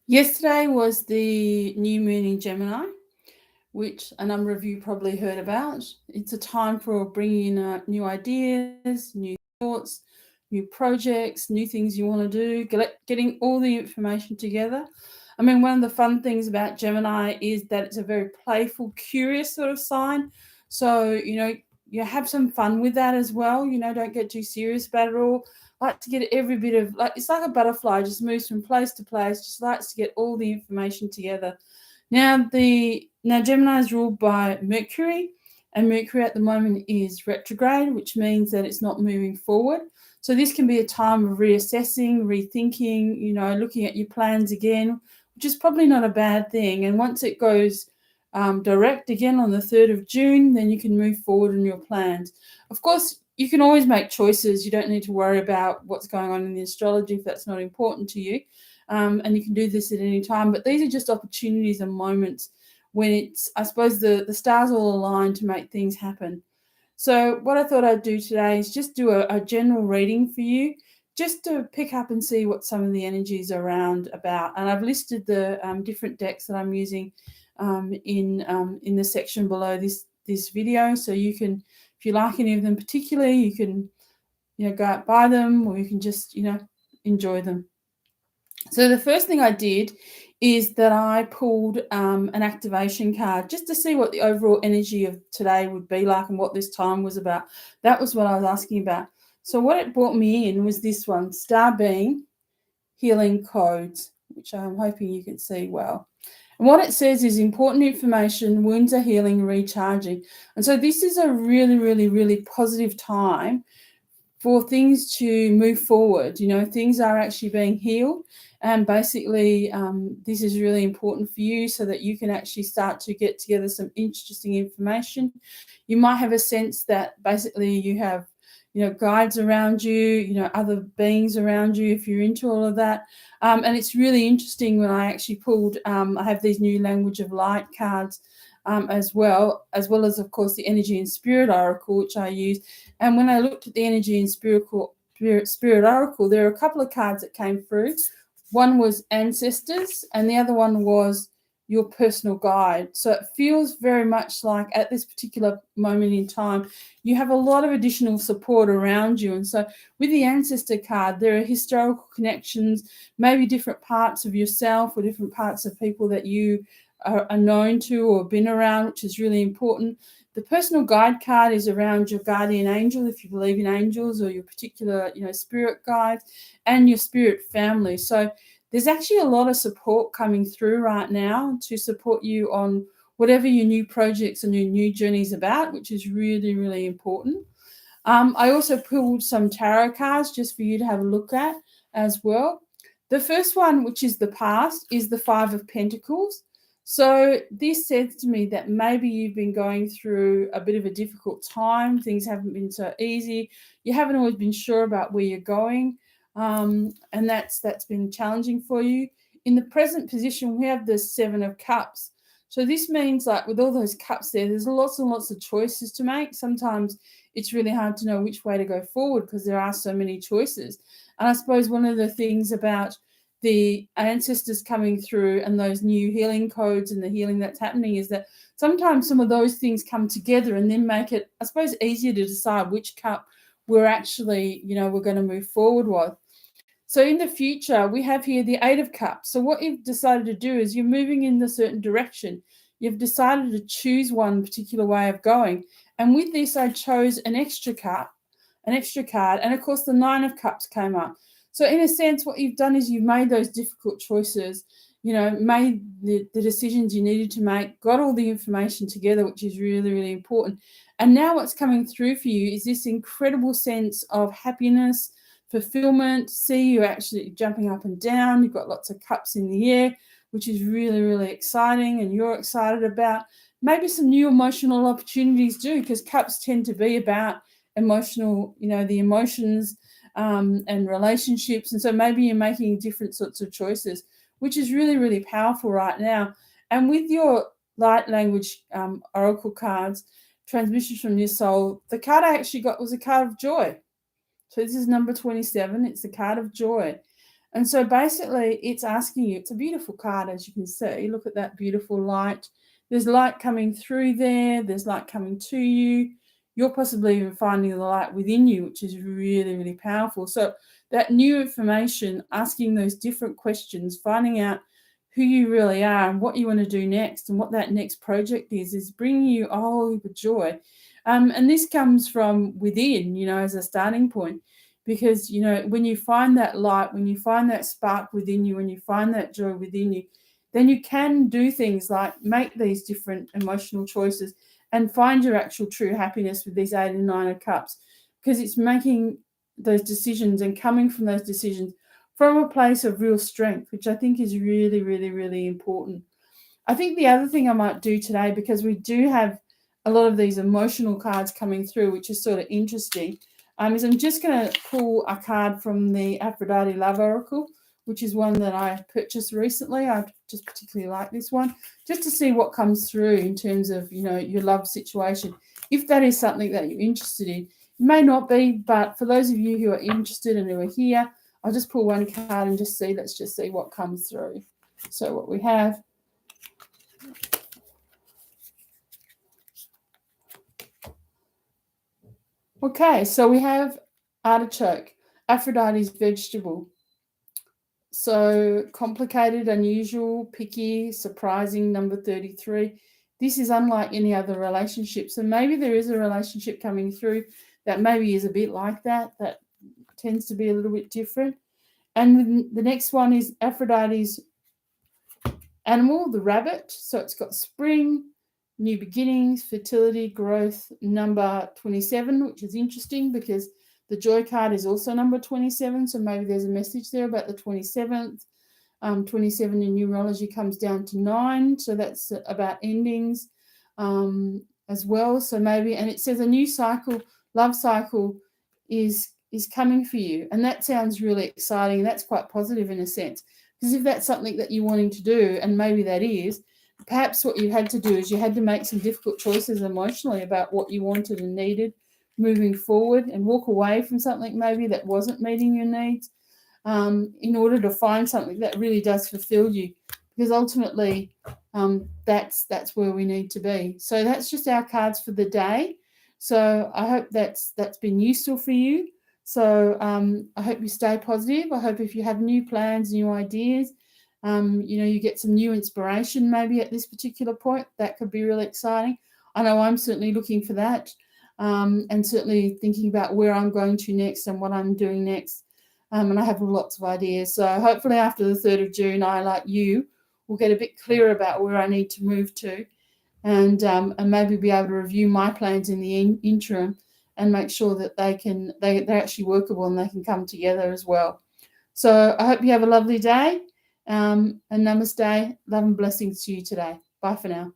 Yesterday was the new moon in Gemini, which a number of you probably heard about. It's a time for bringing in new ideas, new thoughts, new projects, new things you want to do, getting all the information together. I mean, one of the fun things about Gemini is that it's a very playful, curious sort of sign. So, you have some fun with that as well. Don't get too serious about it all. Like to get every bit of, like, it's like a butterfly, just moves from place to place, just likes to get all the information together. Now Gemini is ruled by Mercury, and Mercury at the moment is retrograde, which means that it's not moving forward. So this can be a time of reassessing, rethinking, looking at your plans again, which is probably not a bad thing. And once it goes direct again on the 3rd of June, then you can move forward in your plans. Of course, you can always make choices. You don't need to worry about what's going on in the astrology if that's not important to you. And you can do this at any time. But these are just opportunities and moments when it's, I suppose, the stars all align to make things happen. So what I thought I'd do today is just do a general reading for you, just to pick up and see what some of the energies are around about. And I've listed the different decks that I'm using in the section below this video, so you can, if you like any of them particularly, you can go out buy them, or you can just enjoy them. So the first thing I did is that I pulled an activation card just to see what the overall energy of today would be like and what this time was about. That was what I was asking about. So what it brought me in was this one, Star Being Healing Codes, which I'm hoping you can see well. And what it says is important information, wounds are healing, recharging. And so this is a really, really, really positive time for things to move forward. Things are actually being healed. And basically, this is really important for you so that you can actually start to get together some interesting information. You might have a sense that basically you have, guides around you, other beings around you if you're into all of that. And it's really interesting when I actually pulled, I have these new language of light cards as well as, of course, the energy and spirit oracle, which I use. And when I looked at the energy and spirit oracle, there are a couple of cards that came through. One was ancestors, and the other one was your personal guide. So it feels very much like at this particular moment in time, you have a lot of additional support around you. And so with the ancestor card, there are historical connections, maybe different parts of yourself or different parts of people that you are known to or been around, which is really important. The personal guide card is around your guardian angel, if you believe in angels, or your particular, spirit guides, and your spirit family. So there's actually a lot of support coming through right now to support you on whatever your new projects and your new journeys about, which is really, really important. I also pulled some tarot cards just for you to have a look at as well. The first one, which is the past, is the Five of Pentacles. So this says to me that maybe you've been going through a bit of a difficult time. Things haven't been so easy. You haven't always been sure about where you're going, and that's been challenging for you. In the present position, we have the Seven of Cups. So this means, like, with all those cups there's lots and lots of choices to make. Sometimes it's really hard to know which way to go forward because there are so many choices. And I suppose one of the things about the ancestors coming through and those new healing codes and the healing that's happening is that sometimes some of those things come together and then make it, I suppose, easier to decide which cup we're actually, we're going to move forward with. So in the future, we have here the Eight of Cups. So what you've decided to do is you're moving in a certain direction. You've decided to choose one particular way of going. And with this, I chose an extra card. And of course, the Nine of Cups came up. So in a sense, what you've done is you've made those difficult choices, made the decisions you needed to make, got all the information together, which is really, really important. And now what's coming through for you is this incredible sense of happiness, fulfillment, see you actually jumping up and down. You've got lots of cups in the air, which is really, really exciting, and you're excited about maybe some new emotional opportunities too, because cups tend to be about emotional, the emotions and relationships. And so maybe you're making different sorts of choices, which is really, really powerful right now. And with your light language oracle cards, transmissions from your soul, the card I actually got was a card of joy. So this is number 27. It's the card of joy. And so basically it's asking you, it's a beautiful card, as you can see. Look at that beautiful light. There's light coming through there. There's light coming to you. You're possibly even finding the light within you, which is really, really powerful. So that new information, asking those different questions, finding out who you really are and what you want to do next and what that next project is bringing you a whole heap of joy. And this comes from within, as a starting point. Because, when you find that light, when you find that spark within you, when you find that joy within you, then you can do things like make these different emotional choices and find your actual true happiness with these 8 and 9 of cups, because it's making those decisions and coming from those decisions from a place of real strength, which I think is really, really, really important. I think the other thing I might do today, because we do have a lot of these emotional cards coming through, which is sort of interesting, is I'm just going to pull a card from the Aphrodite Love Oracle, which is one that I purchased recently. I just particularly like this one, just to see what comes through in terms of, your love situation. If that is something that you're interested in, it may not be, but for those of you who are interested and who are here, I'll just pull one card and let's just see what comes through. So what we have. Okay, so we have artichoke, Aphrodite's vegetable. So complicated, unusual, picky, surprising, number 33. This is unlike any other relationship. So maybe there is a relationship coming through that maybe is a bit like that tends to be a little bit different. And the next one is Aphrodite's animal, the rabbit. So it's got spring, new beginnings, fertility, growth, number 27, which is interesting because the joy card is also number 27. So maybe there's a message there about the 27th. 27 in numerology comes down to 9. So that's about endings as well. So maybe, and it says a new cycle, love cycle is coming for you. And that sounds really exciting. That's quite positive in a sense. Because if that's something that you're wanting to do, and maybe that is, perhaps what you had to do is you had to make some difficult choices emotionally about what you wanted and needed moving forward, and walk away from something maybe that wasn't meeting your needs in order to find something that really does fulfill you. Because ultimately, that's where we need to be. So that's just our cards for the day. So I hope that's been useful for you. So I hope you stay positive. I hope if you have new plans, new ideas, you get some new inspiration maybe at this particular point. That could be really exciting. I know I'm certainly looking for that, and certainly thinking about where I'm going to next and what I'm doing next. And I have lots of ideas. So hopefully after the 3rd of June, I, like you, will get a bit clearer about where I need to move to, and maybe be able to review my plans in the interim and make sure that they're actually workable and they can come together as well. So I hope you have a lovely day, and namaste. Love and blessings to you today. Bye for now.